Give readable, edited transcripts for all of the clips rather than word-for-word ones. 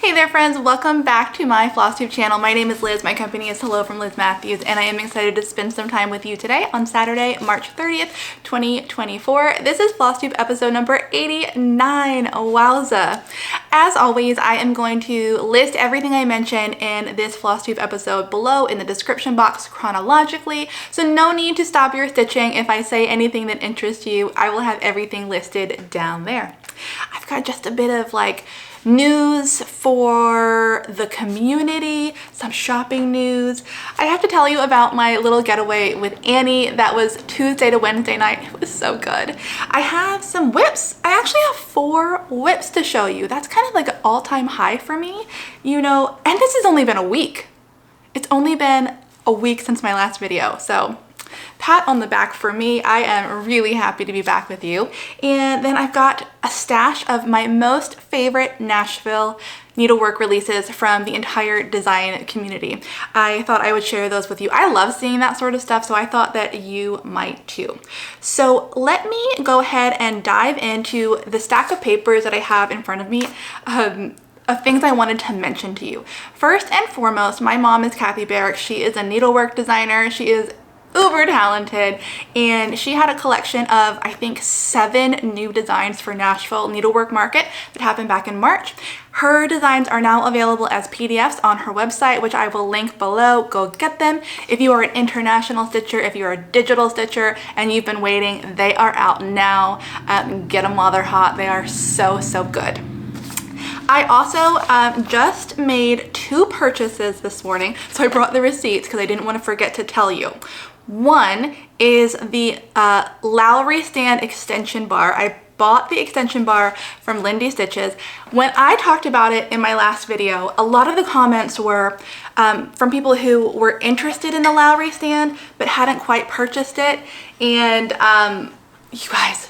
Hey there friends, welcome back to my Flosstube channel. My name is Liz, my company is Hello From Liz Mathews, and I am excited to spend some time with you today on Saturday, March 30th, 2024. This is Flosstube episode number 89, wowza. As always, I am going to list everything I mention in this Flosstube episode below in the description box chronologically, so no need to stop your stitching. If I say anything that interests you, I will have everything listed down there. I've got just a bit of news for the community, some shopping news. I have to tell you about my little getaway with Annie. That was Tuesday to Wednesday night. It was so good. I have some WIPS. I actually have 4 WIPS to show you. That's kind of like an all-time high for me, you know, and this has only been a week. It's only been a week since my last video, so pat on the back for me. I am really happy to be back with you. And then I've got a stash of my most favorite Nashville needlework releases from the entire design community. I thought I would share those with you. I love seeing that sort of stuff, so I thought that you might too. So let me go ahead and dive into the stack of papers that I have in front of me. Of things I wanted to mention to you. First and foremost, my mom is Kathy Barrick. She is a needlework designer. She is uber talented, and she had a collection of, I think, 7 new designs for Nashville Needlework Market that happened back in March. Her designs are now available as PDFs on her website, which I will link below. Go get them. If you are an international stitcher, if you're a digital stitcher and you've been waiting, they are out now. Get them while they're hot. They are so, so good. I also just made 2 purchases this morning, so I brought the receipts because I didn't want to forget to tell you. One is the Lowry stand extension bar. I bought the extension bar from Letistitch. When I talked about it in my last video, a lot of the comments were from people who were interested in the Lowry stand but hadn't quite purchased it. And you guys,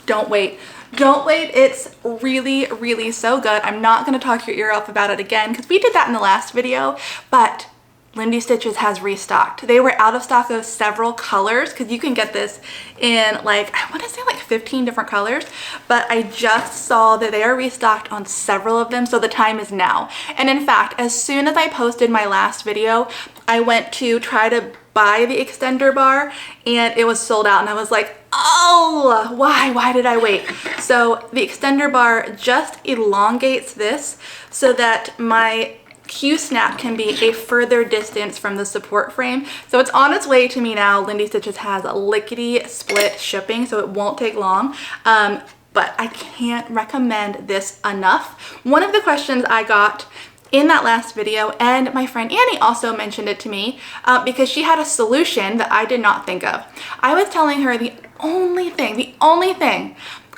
don't wait. Don't wait, it's really, really so good. I'm not gonna talk your ear off about it again because we did that in the last video, but Letistitch has restocked. They were out of stock of several colors because you can get this in I want to say 15 different colors, but I just saw that they are restocked on several of them, so the time is now. And in fact, as soon as I posted my last video, I went to try to buy the extender bar and it was sold out, and I was like, oh, why did I wait? So the extender bar just elongates this so that my Q-snap can be a further distance from the support frame. So it's on its way to me now. Letistitch has lickety split shipping, so it won't take long. But I can't recommend this enough. One of the questions I got in that last video, and my friend Annie also mentioned it to me because she had a solution that I did not think of. I was telling her the only thing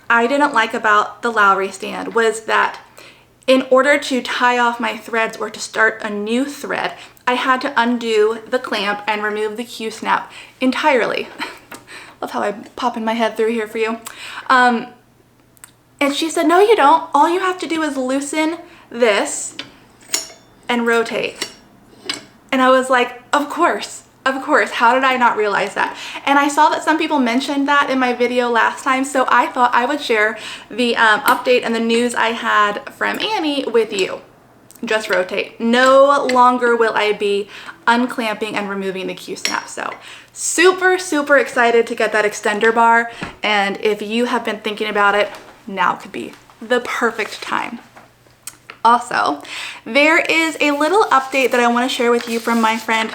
I didn't like about the Lowry stand was that in order to tie off my threads or to start a new thread, I had to undo the clamp and remove the Q-snap entirely. Love how I pop in my head through here for you. And she said, no, you don't. All you have to do is loosen this and rotate. And I was like, of course, how did I not realize that? And I saw that some people mentioned that in my video last time, so I thought I would share the update and the news I had from Annie with you. Just rotate. No longer will I be unclamping and removing the Q-snap. So super, super excited to get that extender bar, and if you have been thinking about it, now could be the perfect time. Also, there is a little update that I want to share with you from my friend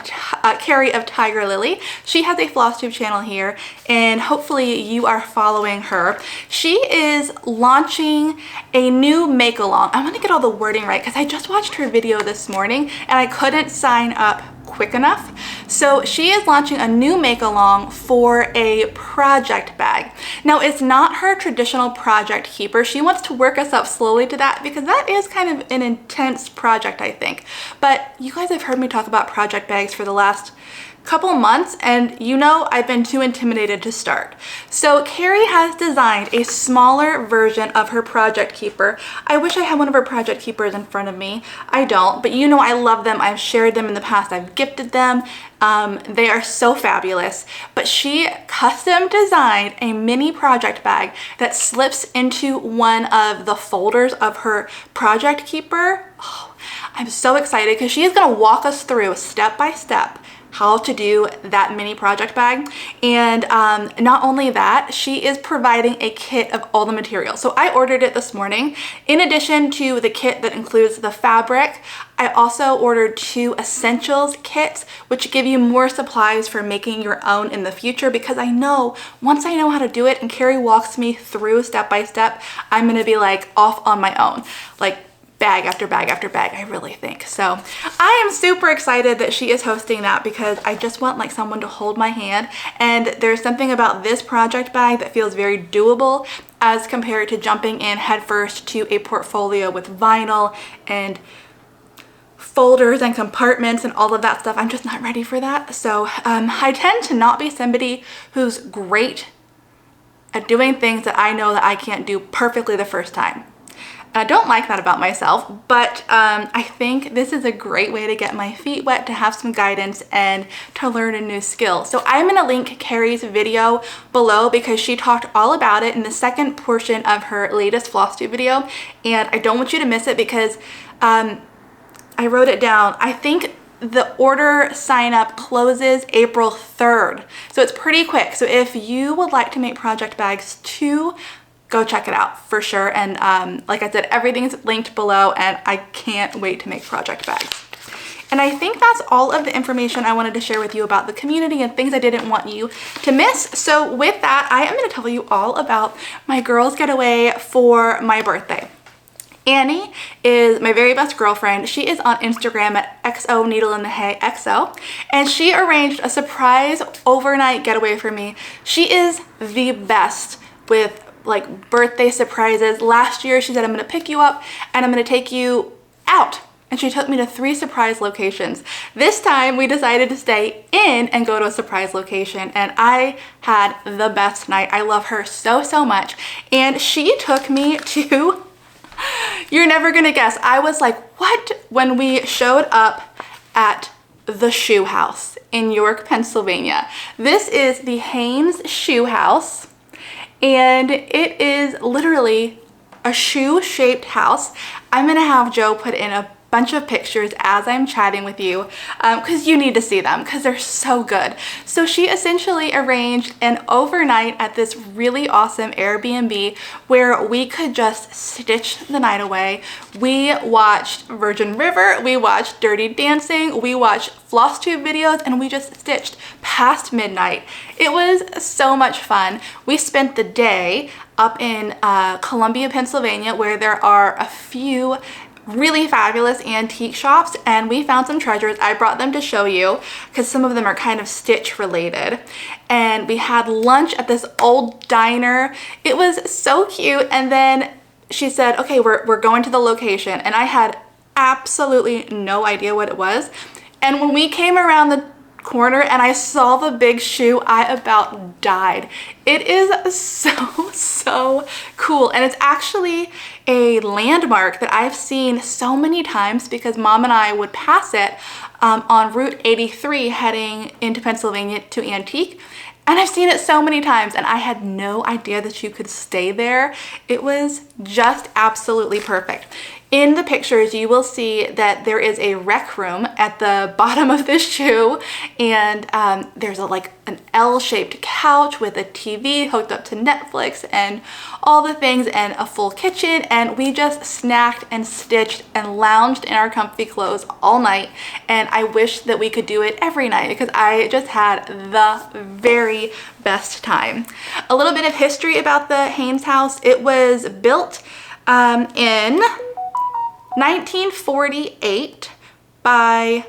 Kari of Tiger Lily. She has a Flosstube channel here, and hopefully you are following her. She is launching a new make-along. I want to get all the wording right because I just watched her video this morning and I couldn't sign up quick enough. So she is launching a new make-along for a project bag. Now, it's not her traditional project keeper. She wants to work us up slowly to that because that is kind of an intense project, I think. But you guys have heard me talk about project bags for the last couple months, and you know I've been too intimidated to start. So Kari has designed a smaller version of her project keeper. I wish I had one of her project keepers in front of me. I don't, but you know I love them. I've shared them in the past. I've gifted them. They are so fabulous. But she custom designed a mini project bag that slips into one of the folders of her project keeper. Oh, I'm so excited because she is going to walk us through step by step how to do that mini project bag. And not only that, she is providing a kit of all the materials. So I ordered it this morning. In addition to the kit that includes the fabric, I also ordered 2 essentials kits, which give you more supplies for making your own in the future, because I know once I know how to do it and Kari walks me through step by step, I'm gonna be like off on my own, like bag after bag after bag, I really think. So I am super excited that she is hosting that, because I just want like someone to hold my hand. And there's something about this project bag that feels very doable as compared to jumping in headfirst to a portfolio with vinyl and folders and compartments and all of that stuff. I'm just not ready for that. So I tend to not be somebody who's great at doing things that I know that I can't do perfectly the first time. I don't like that about myself, but I think this is a great way to get my feet wet, to have some guidance, and to learn a new skill. So I'm gonna link Kari's video below, because she talked all about it in the second portion of her latest Flosstube video, and I don't want you to miss it, because I wrote it down. I think the order sign up closes April 3rd. So it's pretty quick. So if you would like to make project bags too, go check it out for sure. And like I said, everything's linked below, and I can't wait to make project bags. And I think that's all of the information I wanted to share with you about the community and things I didn't want you to miss. So with that, I am going to tell you all about my girls' getaway for my birthday. Annie is my very best girlfriend. She is on Instagram at XO Needle in the Hay XO, and she arranged a surprise overnight getaway for me. She is the best with like birthday surprises. Last year she said, I'm gonna pick you up and I'm gonna take you out. And she took me to 3 surprise locations. This time we decided to stay in and go to a surprise location, and I had the best night. I love her so, so much. And she took me to, you're never gonna guess, I was like, what? When we showed up at the Shoe House in York, Pennsylvania. This is the Hanes Shoe House, and it is literally a shoe-shaped house. I'm gonna have Joe put in a bunch of pictures as I'm chatting with you, because you need to see them because they're so good. So she essentially arranged an overnight at this really awesome Airbnb where we could just stitch the night away. We watched Virgin River, we watched Dirty Dancing, we watched Flosstube videos, and we just stitched past midnight. It was so much fun. We spent the day up in Columbia, Pennsylvania, where there are a few really fabulous antique shops, and we found some treasures. I brought them to show you because some of them are kind of Stitch related. And we had lunch at this old diner. It was so cute. And then she said, okay, we're going to the location, and I had absolutely no idea what it was. And when we came around the corner and I saw the big shoe, I about died. It is so cool, and it's actually a landmark that I've seen so many times because Mom and I would pass it on Route 83 heading into Pennsylvania to Antique, and I've seen it so many times, and I had no idea that you could stay there. It was just absolutely perfect. In the pictures, you will see that there is a rec room at the bottom of this shoe, and there's like an L-shaped couch with a TV hooked up to Netflix and all the things, and a full kitchen, and we just snacked and stitched and lounged in our comfy clothes all night. And I wish that we could do it every night because I just had the very best time. A little bit of history about the Hanes house. It was built in 1948 by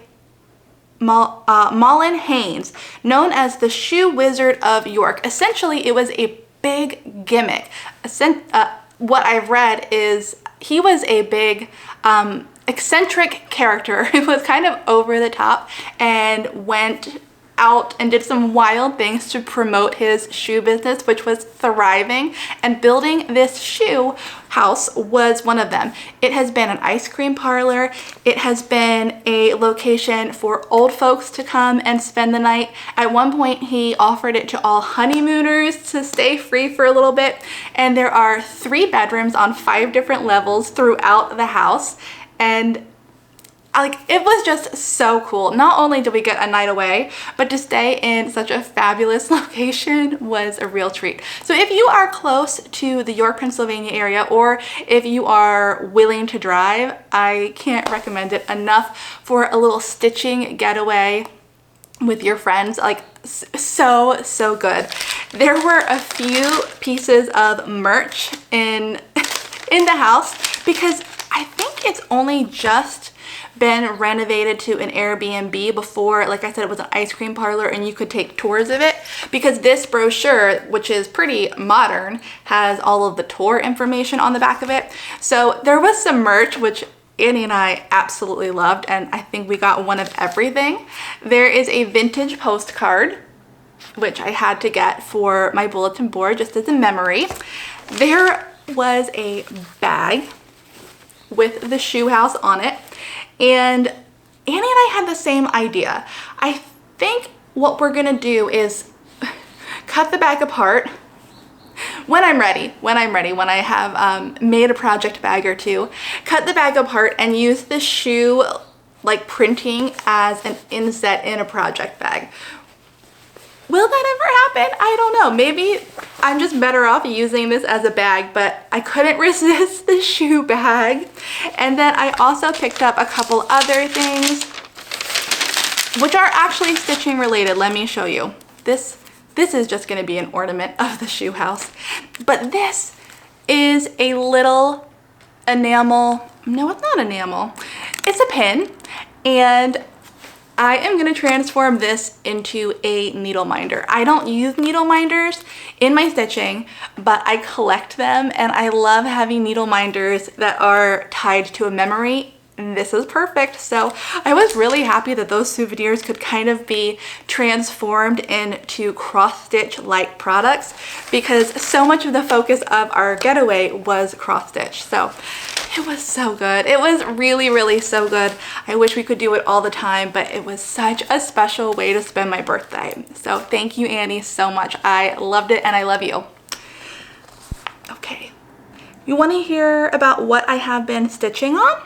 Mullen Hanes, known as the Shoe Wizard of York. Essentially, it was a big gimmick. What I've read is he was a big eccentric character. It was kind of over the top and went out and did some wild things to promote his shoe business, which was thriving, and building this shoe house was one of them. It has been an ice cream parlor. It has been a location for old folks to come and spend the night. At one point, he offered it to all honeymooners to stay free for a little bit, and there are 3 bedrooms on 5 different levels throughout the house. And like, it was just so cool. Not only did we get a night away, but to stay in such a fabulous location was a real treat. So if you are close to the York, Pennsylvania area, or if you are willing to drive, I can't recommend it enough for a little stitching getaway with your friends. Like, so good. There were a few pieces of merch in the house because I think it's only just been renovated to an Airbnb. Before, like I said, it was an ice cream parlor and you could take tours of it, because this brochure, which is pretty modern, has all of the tour information on the back of it. So there was some merch which Annie and I absolutely loved, and I think we got one of everything. There is a vintage postcard which I had to get for my bulletin board just as a memory. There was a bag with the shoe house on it, and Annie and I had the same idea. I think what we're gonna do is cut the bag apart when I'm ready, when I have made a project bag or two, cut the bag apart and use the shoe like printing as an inset in a project bag. Will that ever happen? I don't know. Maybe I'm just better off using this as a bag, but I couldn't resist the shoe bag. And then I also picked up a couple other things which are actually stitching related. Let me show you. This is just gonna be an ornament of the shoe house. But this is a little enamel, no, it's not enamel. It's a pin, and I am gonna transform this into a needle minder. I don't use needle minders in my stitching, but I collect them, and I love having needle minders that are tied to a memory. And this is perfect. So I was really happy that those souvenirs could kind of be transformed into cross-stitch like products, because so much of the focus of our getaway was cross-stitch. So it was so good. It was really so good. I wish we could do it all the time, but it was such a special way to spend my birthday. So thank you, Annie, so much. I loved it, and I love you. Okay, you want to hear about what I have been stitching on?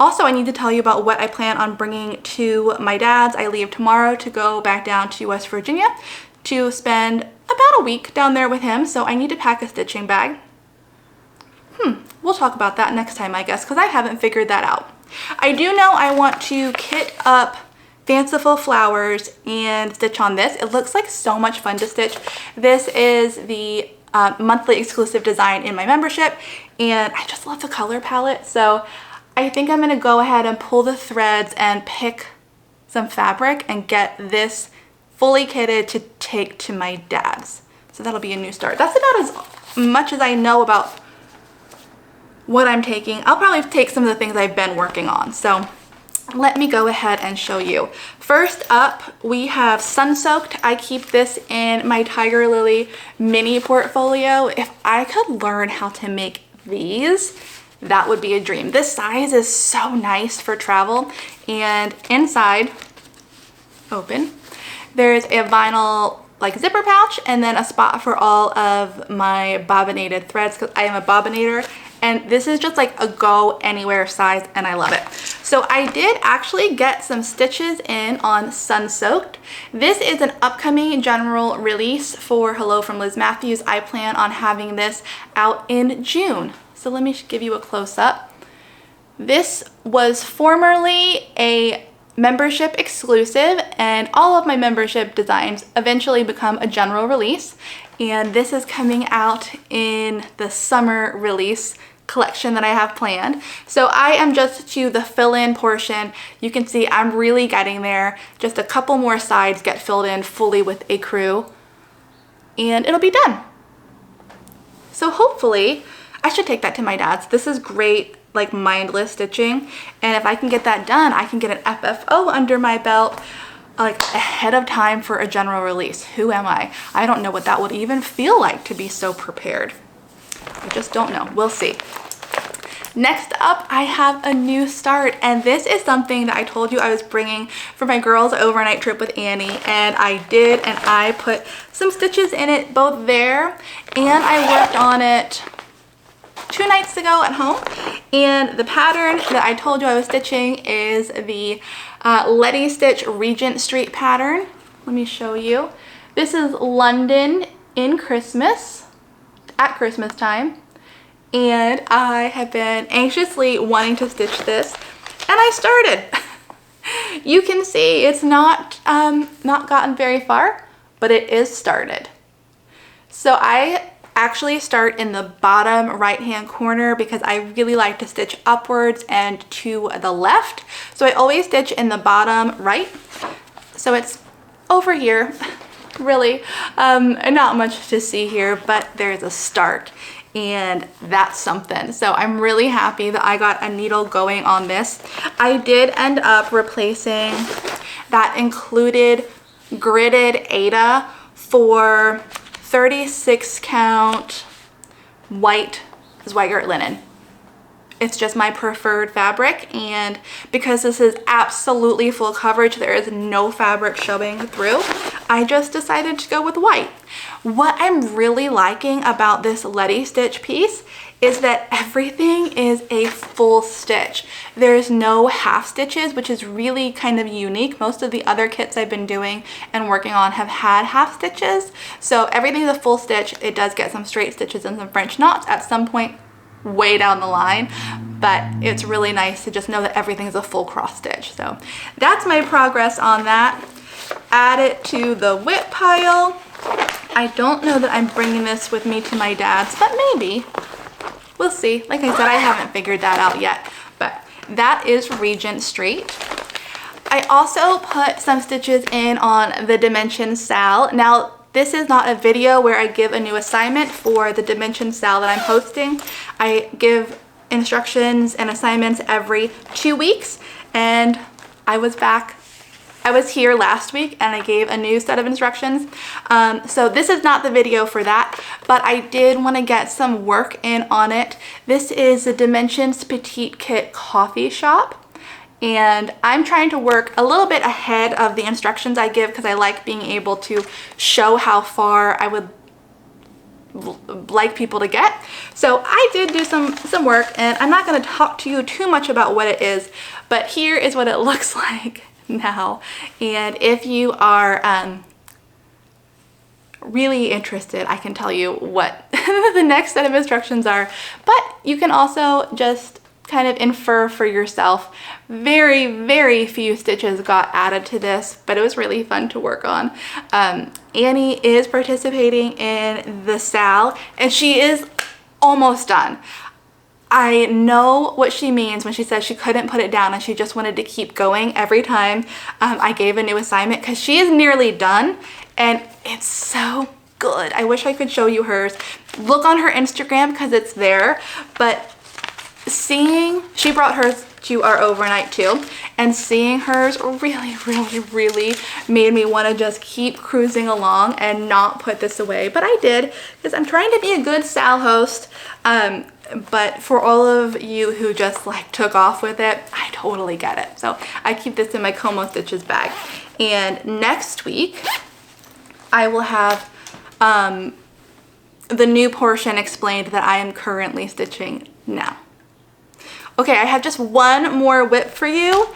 Also, I need to tell you about what I plan on bringing to my dad's. I leave tomorrow to go back down to West Virginia to spend about a week down there with him, so I need to pack a stitching bag. We'll talk about that next time, I guess, because I haven't figured that out. I do know I want to kit up fanciful flowers and stitch on this. It looks like so much fun to stitch. This is the monthly exclusive design in my membership, and I just love the color palette. So I think I'm gonna go ahead and pull the threads and pick some fabric and get this fully kitted to take to my dad's. So that'll be a new start. That's about as much as I know about what I'm taking. I'll probably take some of the things I've been working on. So let me go ahead and show you. First up, we have Sun Soaked. I keep this in my Tiger Lily mini portfolio. If I could learn how to make these, that would be a dream. This size is so nice for travel. And inside, open, there's a vinyl like zipper pouch, and then a spot for all of my bobbinated threads, because I am a bobbinator, and this is just like a go anywhere size, and I love it. So I did actually get some stitches in on Sun Soaked. This is an upcoming general release for Hello From Liz Mathews. I plan on having this out in June. So let me give you a close-up. This was formerly a membership exclusive, and all of my membership designs eventually become a general release. And this is coming out in the summer release collection that I have planned. So I am just to the fill-in portion. You can see I'm really getting there. Just a couple more sides get filled in fully with a crew, and it'll be done. So hopefully, I should take that to my dad's. This is great, like mindless stitching. And if I can get that done, I can get an FFO under my belt like ahead of time for a general release. Who am I? I don't know what that would even feel like to be so prepared. I just don't know. We'll see. Next up, I have a new start, and this is something that I told you I was bringing for my girls' overnight trip with Annie, and I did, and I put some stitches in it both there, and I worked on it 2 nights ago at home. And the pattern that I told you I was stitching is the Letistitch Regent Street pattern. Let me show you. This is London in Christmas, at Christmas time. And I have been anxiously wanting to stitch this, and I started. You can see it's not gotten very far, but it is started. So I actually start in the bottom right hand corner because I really like to stitch upwards and to the left. So I always stitch in the bottom right. So it's over here, really. Not much to see here, but there's a start. And that's something. So I'm really happy that I got a needle going on this. I did end up replacing that included gridded Aida for 36 count white Zweigart linen. It's just my preferred fabric, and because this is absolutely full coverage, there is no fabric showing through, I just decided to go with white. What I'm really liking about this Letistitch piece is that everything is a full stitch. There's no half stitches, which is really kind of unique. Most of the other kits I've been doing and working on have had half stitches. So everything's a full stitch. It does get some straight stitches and some French knots at some point way down the line, but it's really nice to just know that everything is a full cross stitch. So that's my progress on that. Add it to the WIP pile. I don't know that I'm bringing this with me to my dad's, but maybe. We'll see. Like I said, I haven't figured that out yet, but that is Regent Street. I also put some stitches in on the Dimension Sal. Now, this is not a video where I give a new assignment for the Dimension Sal that I'm posting. I give instructions and assignments every 2 weeks, and I was here last week and I gave a new set of instructions. So this is not the video for that, but I did want to get some work in on it. This is the Dimensions Petite Kit Coffee Shoppe. And I'm trying to work a little bit ahead of the instructions I give because I like being able to show how far I would like people to get. So I did do some work, and I'm not going to talk to you too much about what it is, but here is what it looks like now. And if you are really interested, I can tell you what the next set of instructions are, but you can also just kind of infer for yourself. Very, very few stitches got added to this, but it was really fun to work on. Annie is participating in the Sal, and she is almost done. I know what she means when she says she couldn't put it down and she just wanted to keep going every time I gave a new assignment, because she is nearly done and it's so good. I wish I could show you hers. Look on her Instagram because it's there, but she brought hers to our overnight too, and seeing hers really made me want to just keep cruising along and not put this away. But I did, because I'm trying to be a good Sal host. But for all of you who just like took off with it, I totally get it. So I keep this in my Como Stitches bag. And next week I will have the new portion explained that I am currently stitching now. Okay, I have just one more WIP for you,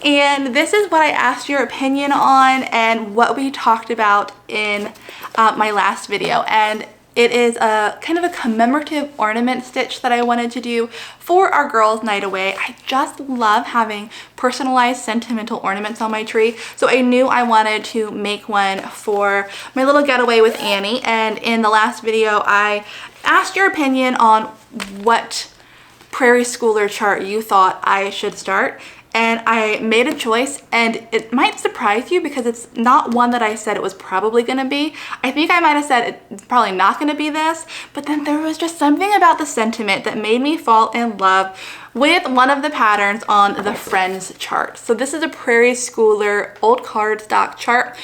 and this is what I asked your opinion on and what we talked about in my last video. And it is a kind of a commemorative ornament stitch that I wanted to do for our girls' night away. I just love having personalized sentimental ornaments on my tree, so I knew I wanted to make one for my little getaway with Annie. And in the last video, I asked your opinion on what Prairie Schooler chart you thought I should start, and I made a choice, and it might surprise you because it's not one that I said it was probably gonna be. I think I might have said it's probably not gonna be this, but then there was just something about the sentiment that made me fall in love with one of the patterns on the Friends chart. So this is a Prairie Schooler old cardstock chart,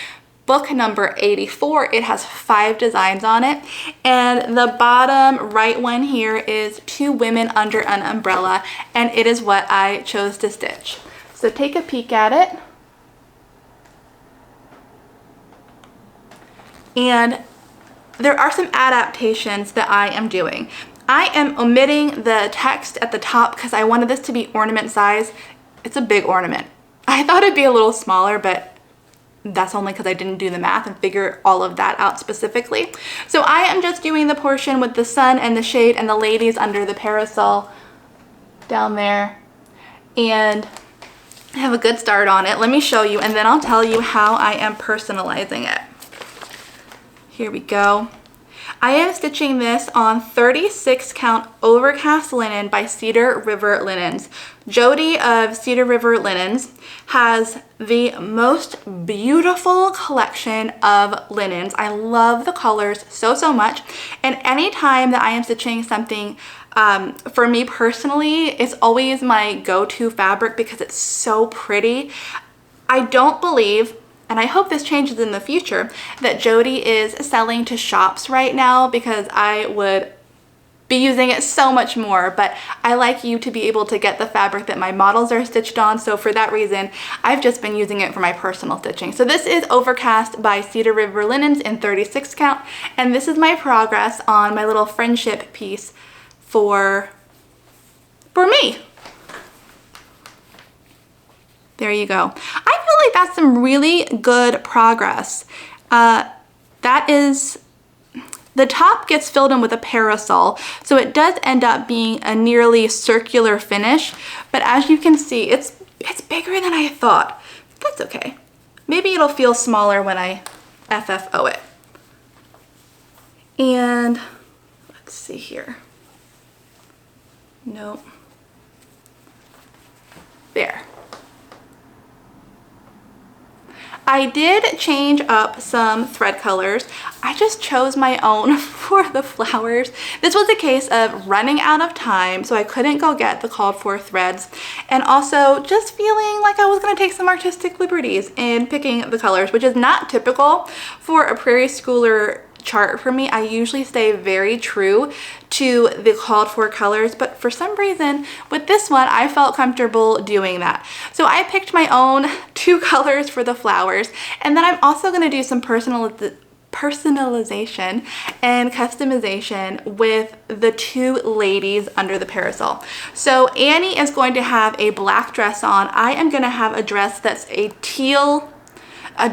book number 84. It has 5 designs on it, and the bottom right one here is 2 women under an umbrella, and it is what I chose to stitch. So take a peek at it. And there are some adaptations that I am doing. I am omitting the text at the top because I wanted this to be ornament size. It's a big ornament. I thought it'd be a little smaller, but that's only because I didn't do the math and figure all of that out specifically. So I am just doing the portion with the sun and the shade and the ladies under the parasol down there. And I have a good start on it. Let me show you, and then I'll tell you how I am personalizing it. Here we go. I am stitching this on 36 count overcast linen by Cedar River Linens. Jody of Cedar River Linens has the most beautiful collection of linens. I love the colors so much, and anytime that I am stitching something for me personally, it's always my go-to fabric because it's so pretty. I don't believe, and I hope this changes in the future, that Jody is selling to shops right now because I would be using it so much more, but I like you to be able to get the fabric that my models are stitched on, so for that reason, I've just been using it for my personal stitching. So this is Overcast by Cedar River Linens in 36 count, and this is my progress on my little friendship piece for me. There you go. I feel like that's some really good progress. That is, the top gets filled in with a parasol, so it does end up being a nearly circular finish, but as you can see, it's bigger than I thought. That's okay. Maybe it'll feel smaller when I FFO it. And let's see here. Nope. There. I did change up some thread colors. I just chose my own for the flowers. This was a case of running out of time, so I couldn't go get the called for threads, and also just feeling like I was gonna take some artistic liberties in picking the colors, which is not typical for a Prairie Schooler chart for me. I usually stay very true to the called for colors, but for some reason with this one I felt comfortable doing that. So I picked my own 2 colors for the flowers, and then I'm also going to do some personalization and customization with the 2 ladies under the parasol. So Annie is going to have a black dress on. I am going to have a dress that's a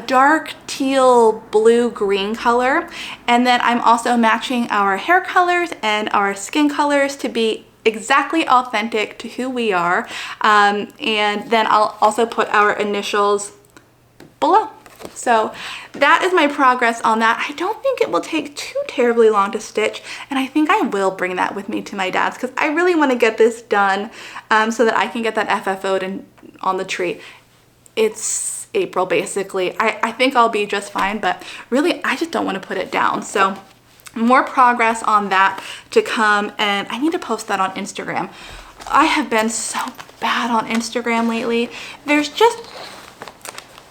dark teal blue green color, and then I'm also matching our hair colors and our skin colors to be exactly authentic to who we are, and then I'll also put our initials below. So that is my progress on that. I don't think it will take too terribly long to stitch, and I think I will bring that with me to my dad's because I really want to get this done so that I can get that FFO'd on the tree. It's April basically. I think I'll be just fine, but really I just don't want to put it down. So more progress on that to come, and I need to post that on Instagram. I have been so bad on Instagram lately. There's just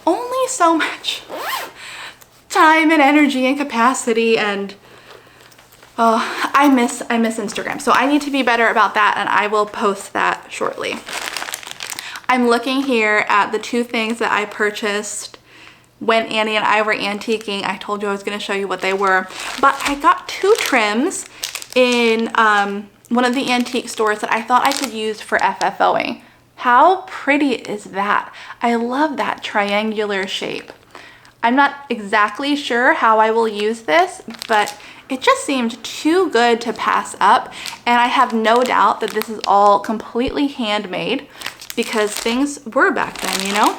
only so much time and energy and capacity, and I miss Instagram. So I need to be better about that, and I will post that shortly. I'm looking here at the 2 things that I purchased when Annie and I were antiquing. I told you I was going to show you what they were, but I got 2 trims in one of the antique stores that I thought I could use for FFOing. How pretty is that? I love that triangular shape. I'm not exactly sure how I will use this, but it just seemed too good to pass up, and I have no doubt that this is all completely handmade, because things were back then, you know?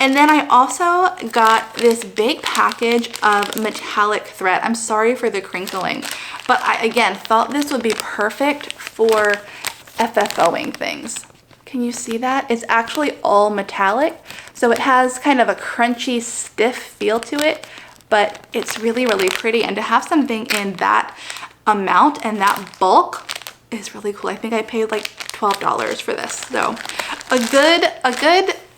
And then I also got this big package of metallic thread. I'm sorry for the crinkling, but I, again, thought this would be perfect for FFOing things. Can you see that? It's actually all metallic, so it has kind of a crunchy, stiff feel to it, but it's really, really pretty. And to have something in that amount and that bulk is really cool. I think I paid like $12 for this, so a good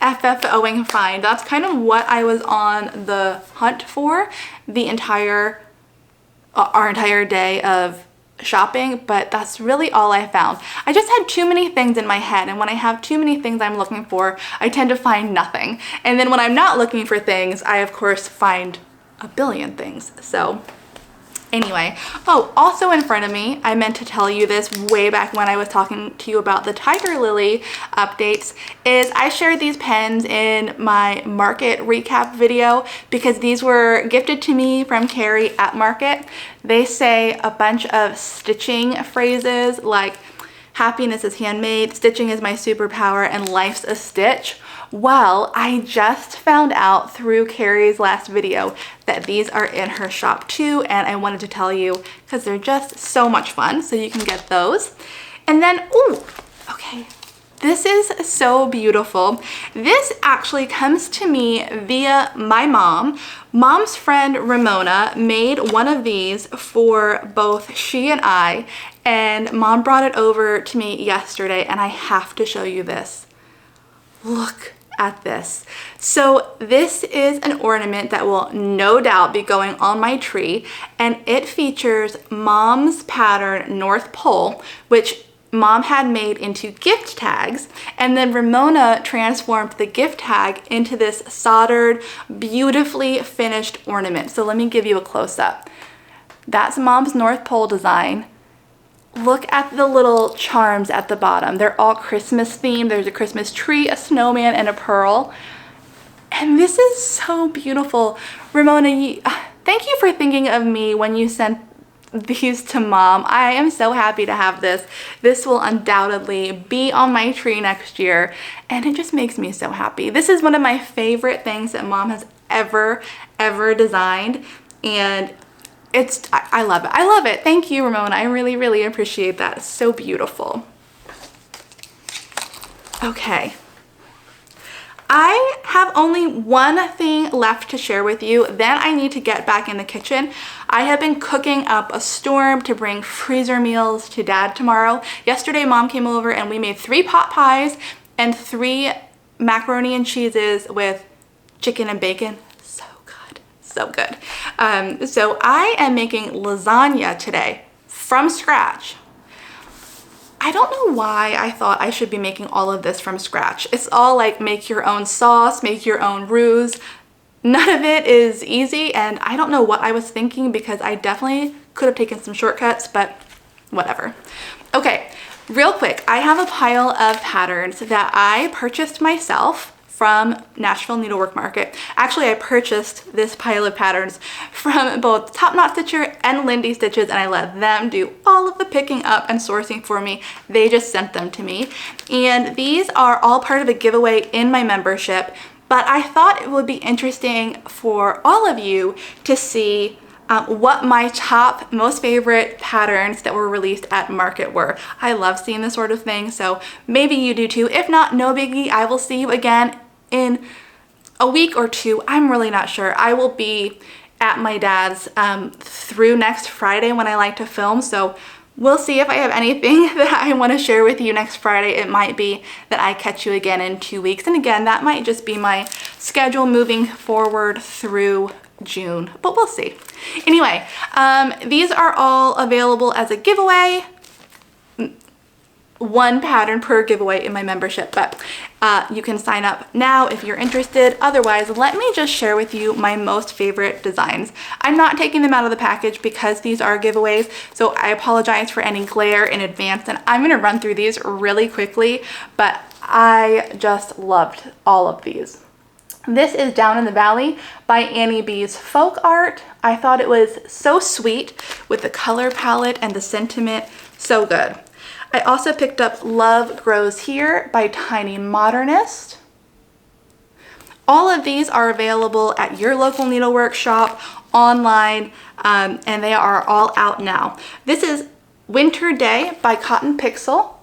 FFOing find. That's kind of what I was on the hunt for the our entire day of shopping, but that's really all I found. I just had too many things in my head, and when I have too many things I'm looking for, I tend to find nothing. And then when I'm not looking for things, I of course find a billion things. So Anyway, oh, also in front of me, I meant to tell you this way back when I was talking to you about the Tiger Lily updates, is I shared these pens in my Market recap video because these were gifted to me from Kari at Market. They say a bunch of stitching phrases like happiness is handmade, stitching is my superpower, and life's a stitch. Well, I just found out through Kari's last video that these are in her shop too, and I wanted to tell you because they're just so much fun, so you can get those. And then, ooh, okay, this is so beautiful. This actually comes to me via my mom. Mom's friend Ramona made one of these for both she and I, and Mom brought it over to me yesterday, and I have to show you this. Look at this. So this is an ornament that will no doubt be going on my tree, and it features Mom's pattern North Pole, which Mom had made into gift tags, and then Ramona transformed the gift tag into this soldered, beautifully finished ornament. So let me give you a close-up. That's Mom's North Pole design. Look at the little charms at the bottom. They're all Christmas themed. There's a Christmas tree, a snowman, and a pearl. And this is so beautiful. Ramona, thank you for thinking of me when you sent these to Mom. I am so happy to have this. This will undoubtedly be on my tree next year, and it just makes me so happy. This is one of my favorite things that Mom has ever designed, and I love it. I love it. Thank you, Ramona. I really appreciate that. It's so beautiful. Okay. I have only one thing left to share with you. Then I need to get back in the kitchen. I have been cooking up a storm to bring freezer meals to Dad tomorrow. Yesterday, Mom came over and we made 3 pot pies and 3 macaroni and cheeses with chicken and bacon. So good. So I am making lasagna today from scratch. I don't know why I thought I should be making all of this from scratch. It's all like make your own sauce, make your own roux. None of it is easy, and I don't know what I was thinking because I definitely could have taken some shortcuts, but whatever. Okay, real quick, I have a pile of patterns that I purchased myself from Nashville Needlework Market. Actually, I purchased this pile of patterns from both Top Knot Stitcher and Lindy Stitches, and I let them do all of the picking up and sourcing for me. They just sent them to me. And these are all part of a giveaway in my membership, but I thought it would be interesting for all of you to see what my top most favorite patterns that were released at Market were. I love seeing this sort of thing, so maybe you do too. If not, no biggie. I will see you again in a week or 2. I'm really not sure. I will be at my dad's through next Friday when I like to film, so we'll see if I have anything that I want to share with you next Friday. It might be that I catch you again in 2 weeks, and again, that might just be my schedule moving forward through June, but we'll see. Anyway, these are all available as a giveaway. 1 pattern per giveaway in my membership, but you can sign up now if you're interested. Otherwise, let me just share with you my most favorite designs. I'm not taking them out of the package because these are giveaways, so I apologize for any glare in advance, and I'm gonna run through these really quickly, but I just loved all of these. This is Down in the Valley by Annie B's Folk Art. I thought it was so sweet with the color palette and the sentiment, so good. I also picked up Love Grows Here by Tiny Modernist. All of these are available at your local needlework shop, online, and they are all out now. This is Winter Day by Cotton Pixel.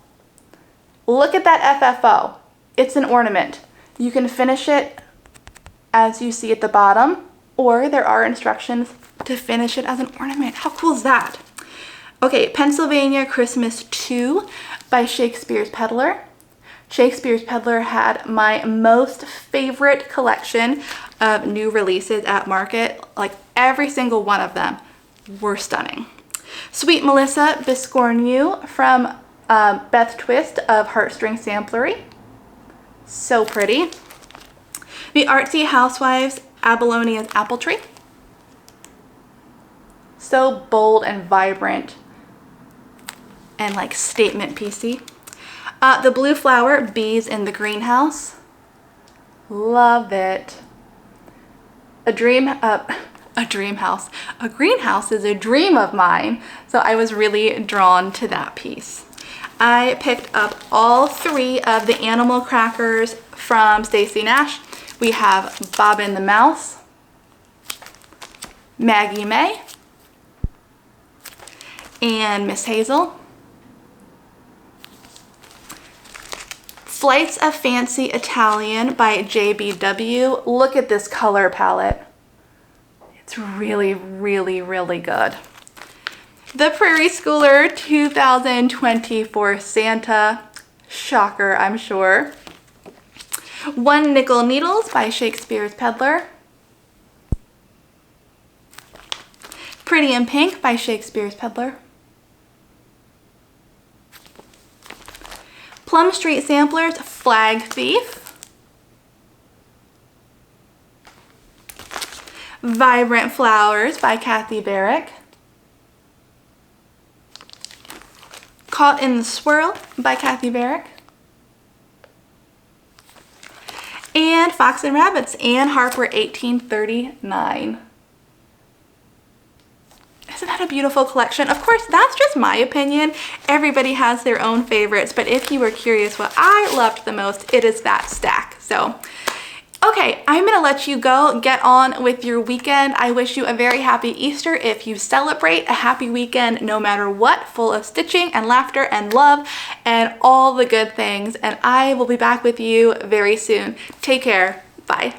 Look at that FFO. It's an ornament. You can finish it as you see at the bottom, or there are instructions to finish it as an ornament. How cool is that? Okay, Pennsylvania Christmas 2 by Shakespeare's Peddler. Shakespeare's Peddler had my most favorite collection of new releases at Market. Like every single one of them were stunning. Sweet Melissa Biscornu from Beth Twist of Heartstring Samplery. So pretty. The Artsy Housewives Abalonia's Apple Tree. so bold and vibrant and like statement piecey. The blue flower, bees in the greenhouse. Love it. A greenhouse is a dream of mine, so I was really drawn to that piece. I picked up all 3 of the animal crackers from Stacy Nash. We have Bobbin the Mouse, Maggie May, and Miss Hazel. Flights of Fancy Italian by JBW. Look at this color palette. It's really, really, really good. The Prairie Schooler 2024 Santa. Shocker, I'm sure. One Nickel Needles by Shakespeare's Peddler. Pretty in Pink by Shakespeare's Peddler. Plum Street Samplers Flag Thief. Vibrant Flowers by Kathy Barrick. Caught in the Swirl by Kathy Barrick. And Fox and Rabbits, Anne Harper 1839. Isn't that a beautiful collection? Of course, that's just my opinion. Everybody has their own favorites, but if you were curious what I loved the most, it is that stack. So, okay, I'm gonna let you go, get on with your weekend. I wish you a very happy Easter if you celebrate, a happy weekend no matter what, full of stitching and laughter and love and all the good things. And I will be back with you very soon. Take care, bye.